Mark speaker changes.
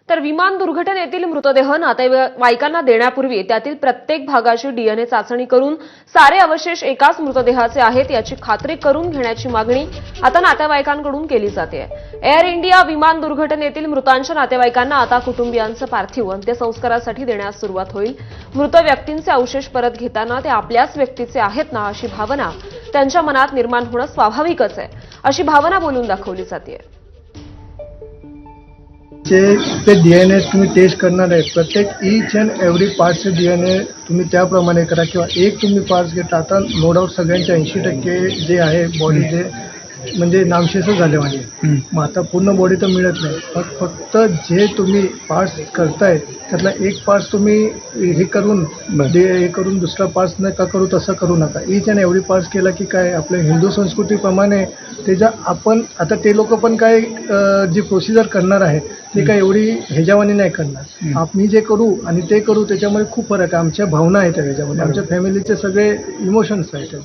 Speaker 1: तर विमान दुर्घटनेतील मृतदेह नातेवाईकांना देण्यापूर्वी त्यातील प्रत्येक भागाची डीएनए चाचणी करून सारे अवशेष एकाच मृतदेहाचे आहेत याची खात्री करून घेण्याची मागणी आता नातेवाईकांकडून केली जाते। एअर इंडिया विमान दुर्घटनेतील मृतांच्या नातेवाईकांना आता कुटुंबियांचं पार्थिव अंत्यसंस्कारासाठी देण्यास सुरुवात होईल। मृत व्यक्तींचे अवशेष परत घेताना ते आपल्याच व्यक्तीचे आहेत ना अशी भावना त्यांच्या मनात निर्माण होणं स्वाभाविकच आहे, अशी भावना बोलून दाखवली जाते।
Speaker 2: ते डीएनए तुम्ही टेस्ट करणार आहे, प्रत्येक ईच अँड एव्हरी पार्टचे डीएनए तुम्ही त्याप्रमाणे करा किंवा एक तुम्ही पार्ट्स घेता। आता नो डाऊट सगळ्यांच्या 80% जे आहे बॉडी जे म्हणजे नामशेषच झाले माझे, मग आता पूर्ण बॉडी तर मिळत नाही। फक्त जे तुम्ही पार्ट्स करताय त्यातला एक पार्ट्स तुम्ही हे करून दुसरा पार्ट्स नका करू, तसं करू नका। ईच अँड एव्हरी पार्ट्स केला की काय आपल्या हिंदू संस्कृतीप्रमाणे त्याच्या आपण आता ते लोक पण काय जी प्रोसिजर करणार आहे ते काय एवढी ह्याच्यावानी नाही करणार। आम्ही जे करू आणि ते करू त्याच्यामध्ये खूप फरक आहे। आमच्या भावना आहेत त्याच्यामध्ये, आमच्या फॅमिलीचे सगळे इमोशन्स आहेत।